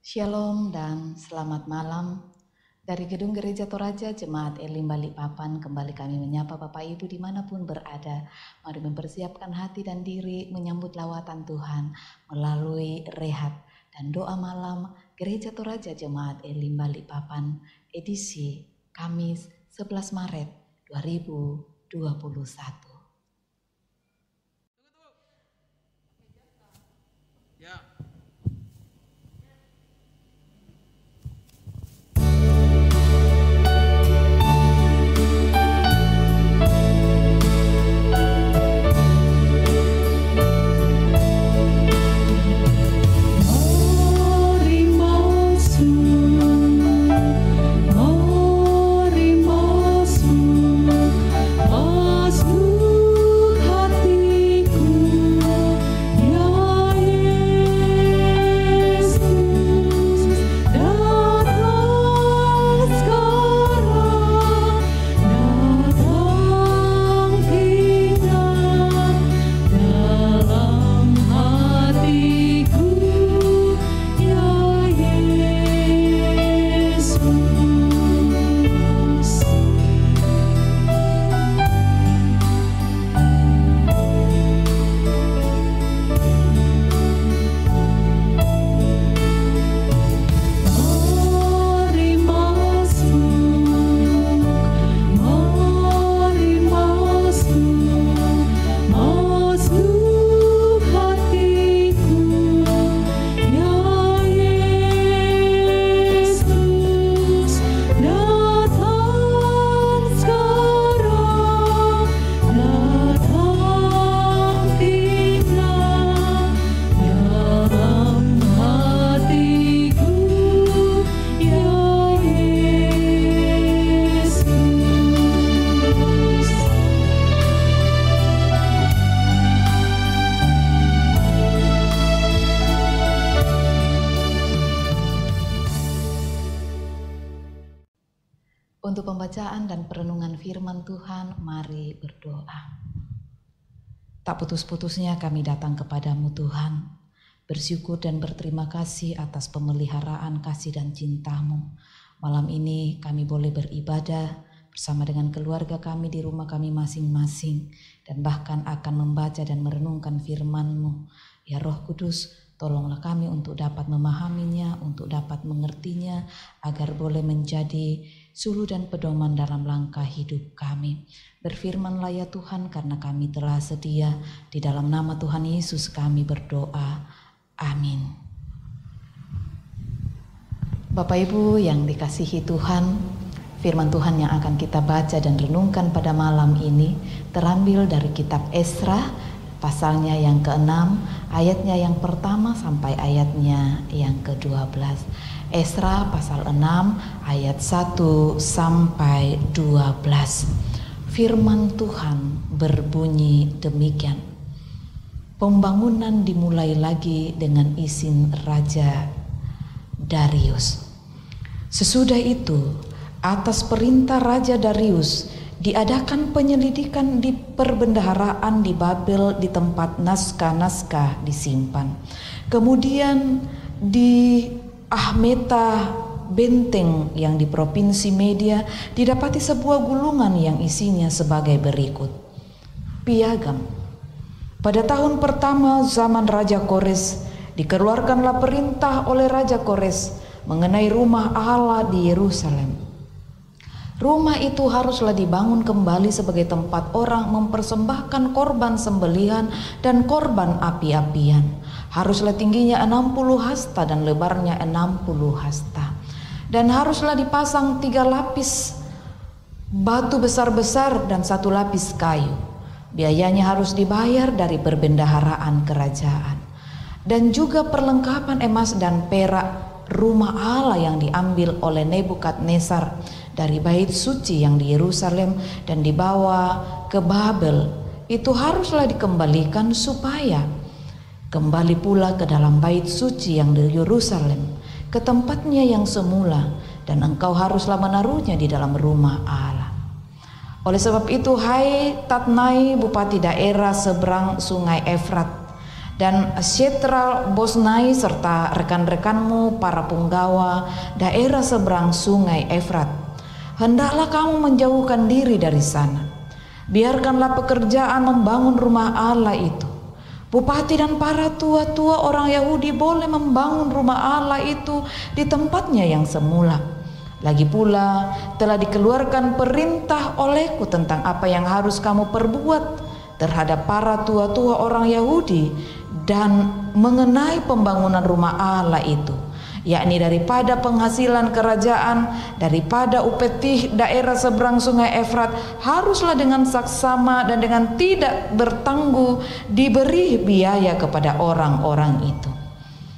Shalom dan selamat malam. Dari Gedung Gereja Toraja Jemaat Elim Balikpapan, kembali kami menyapa Bapak Ibu dimanapun berada. Mari mempersiapkan hati dan diri menyambut lawatan Tuhan melalui rehat dan doa malam Gereja Toraja Jemaat Elim Balikpapan edisi Kamis 11 Maret 2021. Ya. Untuk pembacaan dan perenungan firman Tuhan, mari berdoa. Tak putus-putusnya kami datang kepadamu Tuhan, bersyukur dan berterima kasih atas pemeliharaan kasih dan cinta-Mu. Malam ini kami boleh beribadah bersama dengan keluarga kami di rumah kami masing-masing, dan bahkan akan membaca dan merenungkan firman-Mu. Ya Roh Kudus, tolonglah kami untuk dapat memahaminya, untuk dapat mengertinya, agar boleh menjadi suluh dan pedoman dalam langkah hidup kami. Berfirmanlah ya Tuhan, karena kami telah sedia. Di dalam nama Tuhan Yesus kami berdoa. Amin. Bapak Ibu yang dikasihi Tuhan, firman Tuhan yang akan kita baca dan renungkan pada malam ini terambil dari kitab Esra, pasalnya yang ke-6, ayatnya yang pertama sampai ayatnya yang ke-12. Esra pasal 6 ayat 1 sampai 12. Firman Tuhan berbunyi demikian. Pembangunan dimulai lagi dengan izin Raja Darius. Sesudah itu, atas perintah Raja Darius, diadakan penyelidikan di perbendaharaan di Babel di tempat naskah-naskah disimpan. Kemudian di Ahmeta Benteng yang di provinsi Media didapati sebuah gulungan yang isinya sebagai berikut. Piagam. Pada tahun pertama zaman Raja Kores dikeluarkanlah perintah oleh Raja Kores mengenai rumah Allah di Yerusalem. Rumah itu haruslah dibangun kembali sebagai tempat orang mempersembahkan korban sembelihan dan korban api-apian. Haruslah tingginya 60 hasta dan lebarnya 60 hasta. Dan haruslah dipasang 3 lapis batu besar-besar dan 1 lapis kayu. Biayanya harus dibayar dari perbendaharaan kerajaan. Dan juga perlengkapan emas dan perak rumah Allah yang diambil oleh Nebukadnezar dari bait suci yang di Yerusalem dan dibawa ke Babel, itu haruslah dikembalikan supaya kembali pula ke dalam bait suci yang di Yerusalem, ke tempatnya yang semula, dan engkau haruslah menaruhnya di dalam rumah Allah. Oleh sebab itu, hai Tatnai, bupati daerah seberang sungai Efrat, dan Shetral-Boznai serta rekan-rekanmu para punggawa daerah seberang sungai Efrat, hendaklah kamu menjauhkan diri dari sana. Biarkanlah pekerjaan membangun rumah Allah itu. Bupati dan para tua-tua orang Yahudi boleh membangun rumah Allah itu di tempatnya yang semula. Lagi pula telah dikeluarkan perintah olehku tentang apa yang harus kamu perbuat terhadap para tua-tua orang Yahudi dan mengenai pembangunan rumah Allah itu, yakni daripada penghasilan kerajaan, daripada upeti daerah seberang sungai Efrat, haruslah dengan saksama dan dengan tidak bertangguh diberi biaya kepada orang-orang itu.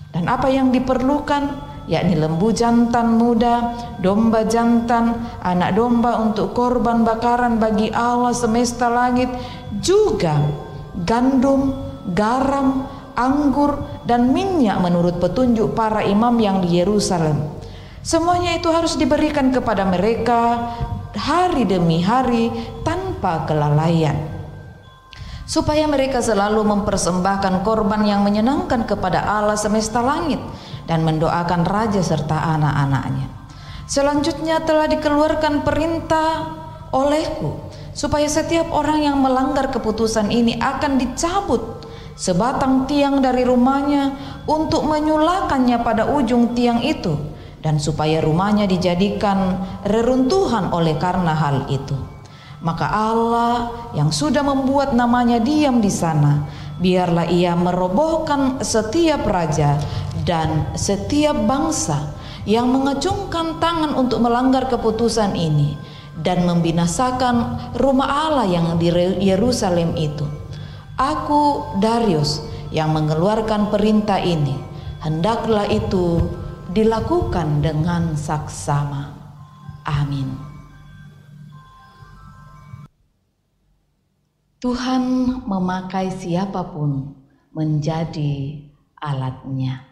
Dan apa yang diperlukan, yakni lembu jantan muda, domba jantan, anak domba untuk korban bakaran bagi Allah semesta langit, juga gandum, garam, anggur, dan minyak menurut petunjuk para imam yang di Yerusalem. Semuanya itu harus diberikan kepada mereka hari demi hari tanpa kelalaian, supaya mereka selalu mempersembahkan korban yang menyenangkan kepada Allah semesta langit dan mendoakan raja serta anak-anaknya. Selanjutnya telah dikeluarkan perintah olehku supaya setiap orang yang melanggar keputusan ini akan dicabut sebatang tiang dari rumahnya untuk menyulakannya pada ujung tiang itu, dan supaya rumahnya dijadikan reruntuhan oleh karena hal itu. Maka Allah yang sudah membuat namanya diam di sana, biarlah ia merobohkan setiap raja dan setiap bangsa yang mengacungkan tangan untuk melanggar keputusan ini dan membinasakan rumah Allah yang di Yerusalem itu. Aku, Darius, yang mengeluarkan perintah ini, hendaklah itu dilakukan dengan saksama. Amin. Tuhan memakai siapapun menjadi alatnya.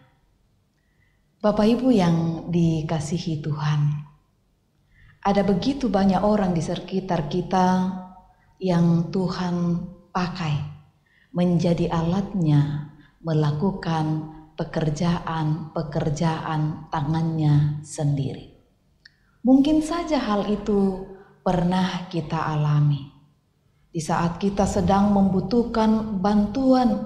Bapak Ibu yang dikasihi Tuhan, ada begitu banyak orang di sekitar kita yang Tuhan pakai menjadi alatnya melakukan pekerjaan-pekerjaan tangannya sendiri. Mungkin saja hal itu pernah kita alami di saat kita sedang membutuhkan bantuan,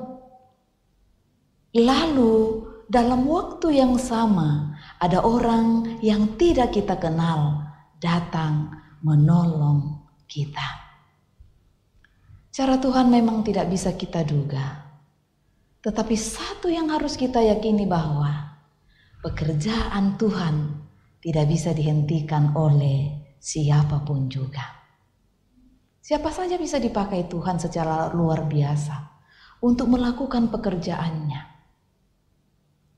lalu dalam waktu yang sama ada orang yang tidak kita kenal datang menolong kita. Cara Tuhan memang tidak bisa kita duga, tetapi satu yang harus kita yakini, bahwa pekerjaan Tuhan tidak bisa dihentikan oleh siapapun juga. Siapa saja bisa dipakai Tuhan secara luar biasa untuk melakukan pekerjaannya.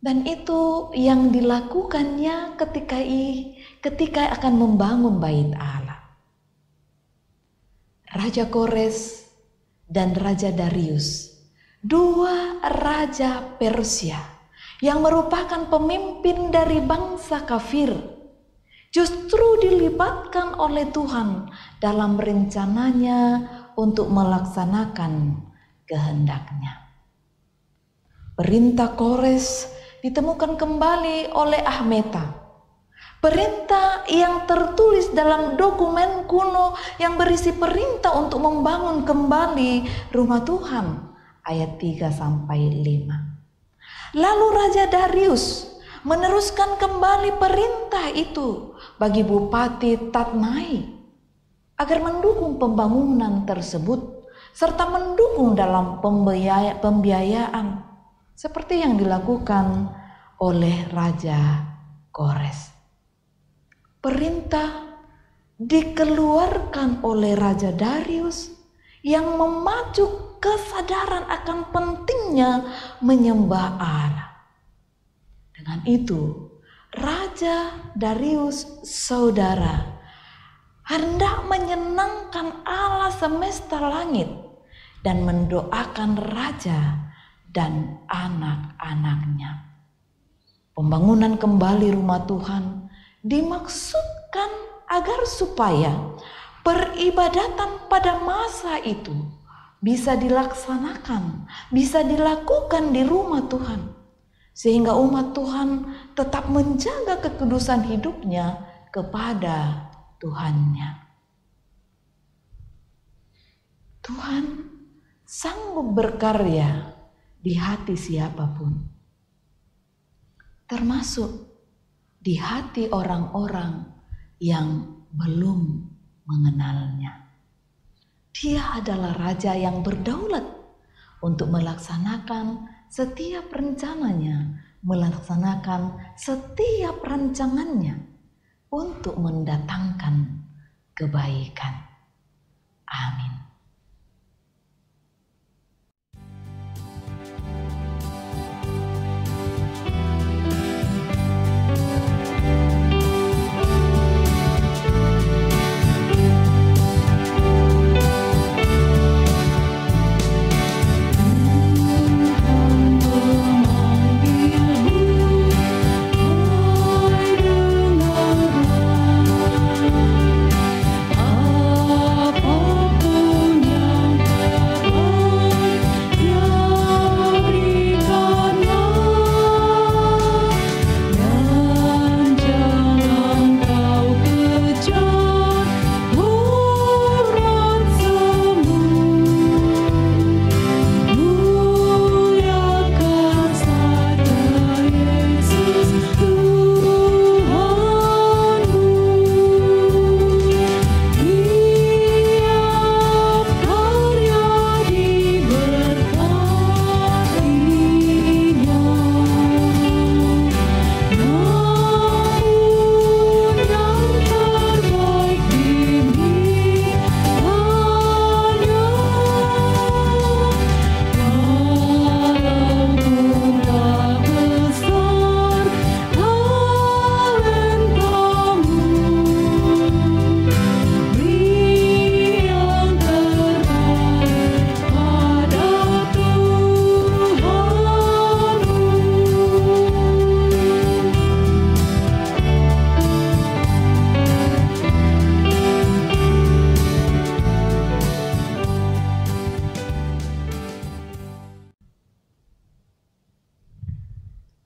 Dan itu yang dilakukannya ketika akan membangun bait Allah. Raja Kores dan Raja Darius, dua raja Persia yang merupakan pemimpin dari bangsa kafir, justru dilibatkan oleh Tuhan dalam rencananya untuk melaksanakan kehendaknya. Perintah Kores ditemukan kembali oleh Ahmeta. Perintah yang tertulis dalam dokumen kuno yang berisi perintah untuk membangun kembali rumah Tuhan, ayat 3-5. Lalu Raja Darius meneruskan kembali perintah itu bagi Bupati Tatnai agar mendukung pembangunan tersebut serta mendukung dalam pembiayaan seperti yang dilakukan oleh Raja Kores. Perintah dikeluarkan oleh Raja Darius yang memacu kesadaran akan pentingnya menyembah Allah. Dengan itu, Raja Darius saudara hendak menyenangkan Allah semesta langit dan mendoakan raja dan anak-anaknya. Pembangunan kembali rumah Tuhan dimaksudkan agar supaya peribadatan pada masa itu bisa dilaksanakan, bisa dilakukan di rumah Tuhan. Sehingga umat Tuhan tetap menjaga kekudusan hidupnya kepada Tuhannya. Tuhan sanggup berkarya di hati siapapun, termasuk di hati orang-orang yang belum mengenalnya. Dia adalah Raja yang berdaulat untuk melaksanakan setiap rencananya, melaksanakan setiap rancangannya untuk mendatangkan kebaikan. Amin.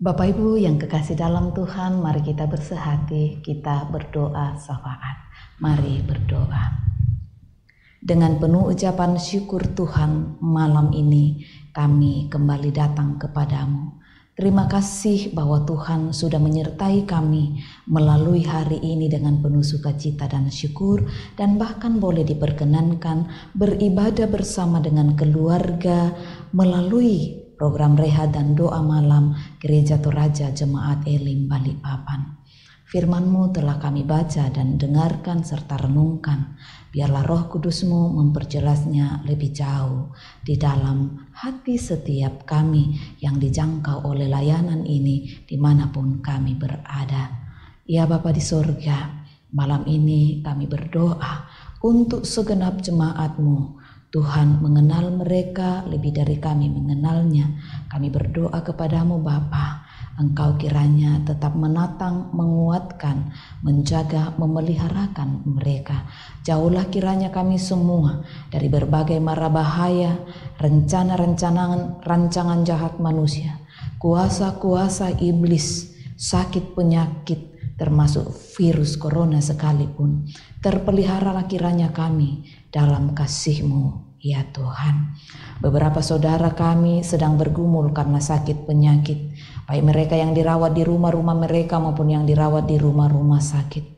Bapak Ibu yang kekasih dalam Tuhan, mari kita bersehati, kita berdoa syafaat. Mari berdoa. Dengan penuh ucapan syukur Tuhan, malam ini kami kembali datang kepadamu. Terima kasih bahwa Tuhan sudah menyertai kami melalui hari ini dengan penuh sukacita dan syukur, dan bahkan boleh diperkenankan beribadah bersama dengan keluarga melalui program rehat dan doa malam Gereja Toraja Jemaat Elim Balikpapan. Firman-Mu telah kami baca dan dengarkan serta renungkan. Biarlah Roh Kudus-Mu memperjelasnya lebih jauh di dalam hati setiap kami yang dijangkau oleh layanan ini dimanapun kami berada. Ya Bapa di sorga, malam ini kami berdoa untuk segenap jemaat-Mu. Tuhan mengenal mereka lebih dari kami mengenalnya. Kami berdoa kepadamu Bapa, Engkau kiranya tetap menatang, menguatkan, menjaga, memeliharakan mereka. Jauhlah kiranya kami semua dari berbagai mara bahaya, rancangan jahat manusia, kuasa-kuasa iblis, sakit penyakit, termasuk virus corona sekalipun. Terpeliharalah kiranya kami dalam kasih-Mu, ya Tuhan. Beberapa saudara kami sedang bergumul karena sakit penyakit, baik mereka yang dirawat di rumah-rumah mereka maupun yang dirawat di rumah-rumah sakit.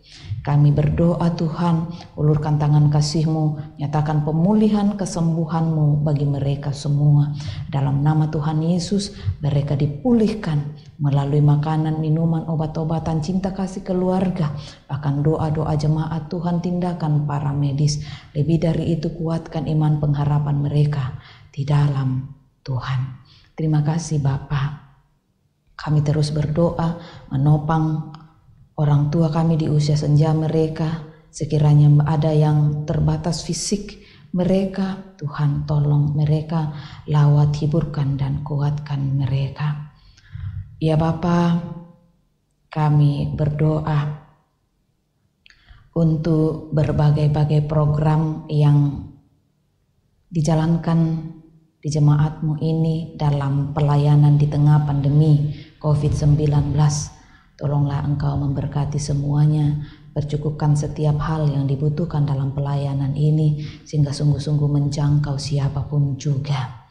Kami berdoa Tuhan, ulurkan tangan kasih-Mu, nyatakan pemulihan kesembuhan-Mu bagi mereka semua. Dalam nama Tuhan Yesus, mereka dipulihkan melalui makanan, minuman, obat-obatan, cinta kasih keluarga, bahkan doa-doa jemaat Tuhan, tindakan para medis. Lebih dari itu, kuatkan iman pengharapan mereka di dalam Tuhan. Terima kasih Bapa. Kami terus berdoa menopang orang tua kami di usia senja mereka, sekiranya ada yang terbatas fisik mereka, Tuhan tolong mereka, lawat, hiburkan dan kuatkan mereka. Ya Bapa, kami berdoa untuk berbagai-bagai program yang dijalankan di jemaatmu ini dalam pelayanan di tengah pandemi COVID-19. Tolonglah Engkau memberkati semuanya, percukupkan setiap hal yang dibutuhkan dalam pelayanan ini sehingga sungguh-sungguh menjangkau siapapun juga.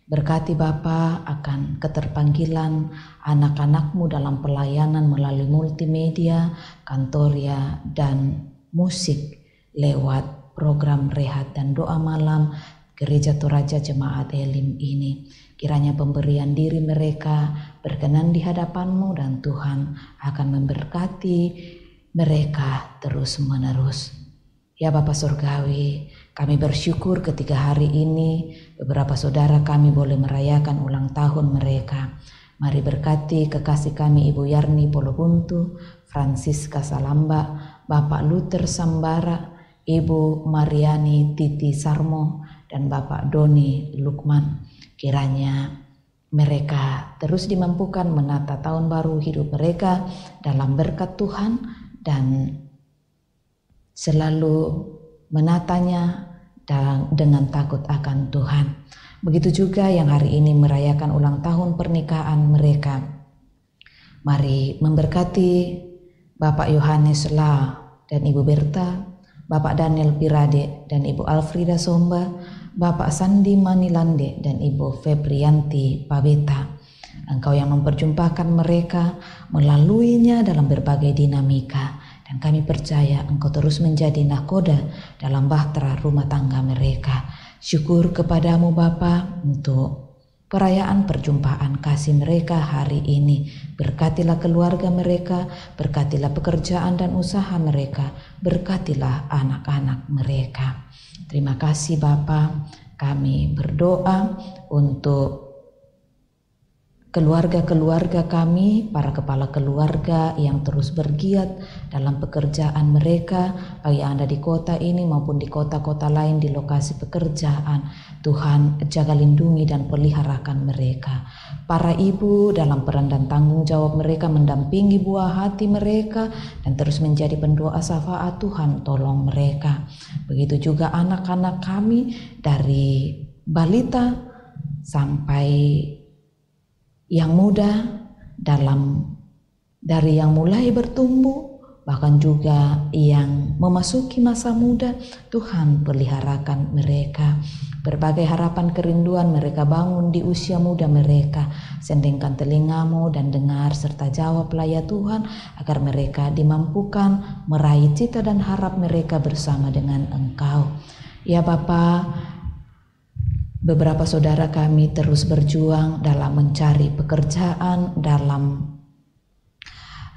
Berkati Bapa akan keterpanggilan anak-anakmu dalam pelayanan melalui multimedia, kantoria, dan musik lewat program rehat dan doa malam Gereja Toraja Jemaat Elim ini. Kiranya pemberian diri mereka berkenan di hadapan-Mu dan Tuhan akan memberkati mereka terus-menerus. Ya Bapa Surgawi, kami bersyukur ketika hari ini beberapa saudara kami boleh merayakan ulang tahun mereka. Mari berkati kekasih kami Ibu Yarni Polobuntu, Francisca Salamba, Bapak Luther Sambara, Ibu Mariani Titi Sarmo, dan Bapak Doni Lukman. Kiranya mereka terus dimampukan menata tahun baru hidup mereka dalam berkat Tuhan dan selalu menatanya dengan takut akan Tuhan. Begitu juga yang hari ini merayakan ulang tahun pernikahan mereka. Mari memberkati Bapak Yohanes La dan Ibu Berta, Bapak Daniel Pirade dan Ibu Alfrida Somba, Bapak Sandi Manilande dan Ibu Febrianti Pabeta. Engkau yang memperjumpakan mereka melaluinya dalam berbagai dinamika. Dan kami percaya Engkau terus menjadi nahkoda dalam bahtera rumah tangga mereka. Syukur kepadamu Bapa untuk perayaan perjumpaan kasih mereka hari ini. Berkatilah keluarga mereka, berkatilah pekerjaan dan usaha mereka, berkatilah anak-anak mereka. Terima kasih Bapa. Kami berdoa untuk keluarga-keluarga kami, para kepala keluarga yang terus bergiat dalam pekerjaan mereka, baik yang ada di kota ini maupun di kota-kota lain di lokasi pekerjaan. Tuhan jaga lindungi dan peliharakan mereka. Para ibu dalam peran dan tanggung jawab mereka mendampingi buah hati mereka dan terus menjadi pendoa syafaat. Tuhan tolong mereka. Begitu juga anak-anak kami dari balita sampai yang muda dari yang mulai bertumbuh bahkan juga yang memasuki masa muda. Tuhan peliharakan mereka. Berbagai harapan kerinduan mereka bangun di usia muda mereka. Sendingkan telingamu dan dengar serta jawablah ya Tuhan, agar mereka dimampukan meraih cita dan harap mereka bersama dengan Engkau. Ya Bapa, beberapa saudara kami terus berjuang dalam mencari pekerjaan dalam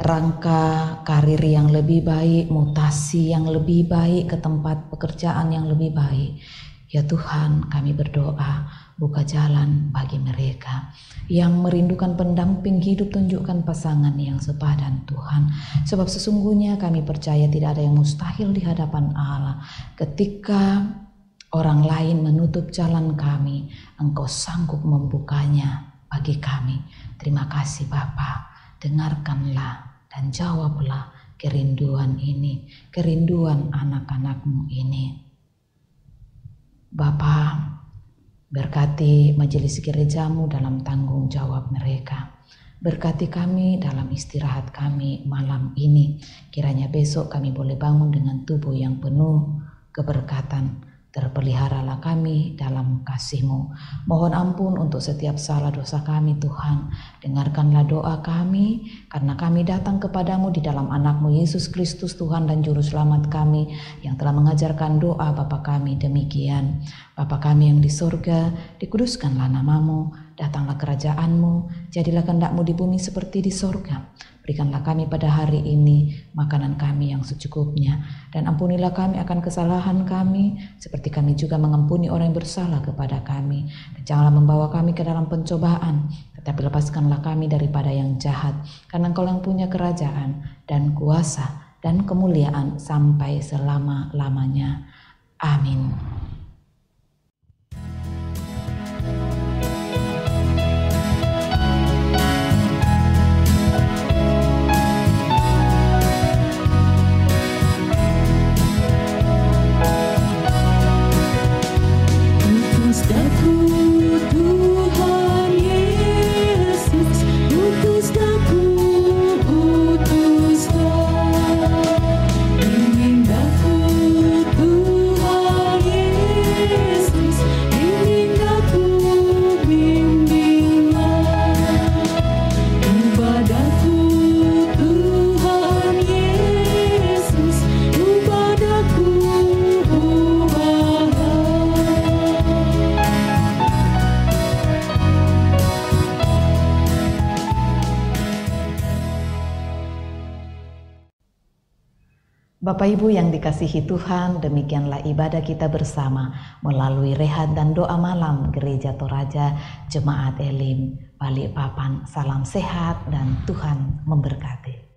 rangka karir yang lebih baik, mutasi yang lebih baik ke tempat pekerjaan yang lebih baik. Ya Tuhan, kami berdoa buka jalan bagi mereka yang merindukan pendamping hidup. Tunjukkan pasangan yang sepadan Tuhan, sebab sesungguhnya kami percaya tidak ada yang mustahil di hadapan Allah. Ketika orang lain menutup jalan kami, Engkau sanggup membukanya bagi kami. Terima kasih Bapa. Dengarkanlah dan jawablah kerinduan ini, kerinduan anak-anak-Mu ini. Bapa, berkati majelis gereja-Mu dalam tanggung jawab mereka. Berkati kami dalam istirahat kami malam ini. Kiranya besok kami boleh bangun dengan tubuh yang penuh keberkatan. Terpeliharalah kami dalam kasih-Mu. Mohon ampun untuk setiap salah dosa kami Tuhan. Dengarkanlah doa kami, karena kami datang kepadamu di dalam anak-Mu Yesus Kristus Tuhan dan Juru Selamat kami, yang telah mengajarkan doa Bapa kami demikian. Bapa kami yang di sorga, dikuduskanlah nama-Mu, datanglah kerajaan-Mu, jadilah kehendak-Mu di bumi seperti di sorga. Berikanlah kami pada hari ini makanan kami yang secukupnya, dan ampunilah kami akan kesalahan kami, seperti kami juga mengampuni orang yang bersalah kepada kami. Dan janganlah membawa kami ke dalam pencobaan, tetapi lepaskanlah kami daripada yang jahat, karena Engkau yang punya kerajaan dan kuasa dan kemuliaan sampai selama-lamanya. Amin. Bapak Ibu yang dikasihi Tuhan, demikianlah ibadah kita bersama melalui rehat dan doa malam Gereja Toraja Jemaat Elim Balikpapan. Salam sehat dan Tuhan memberkati.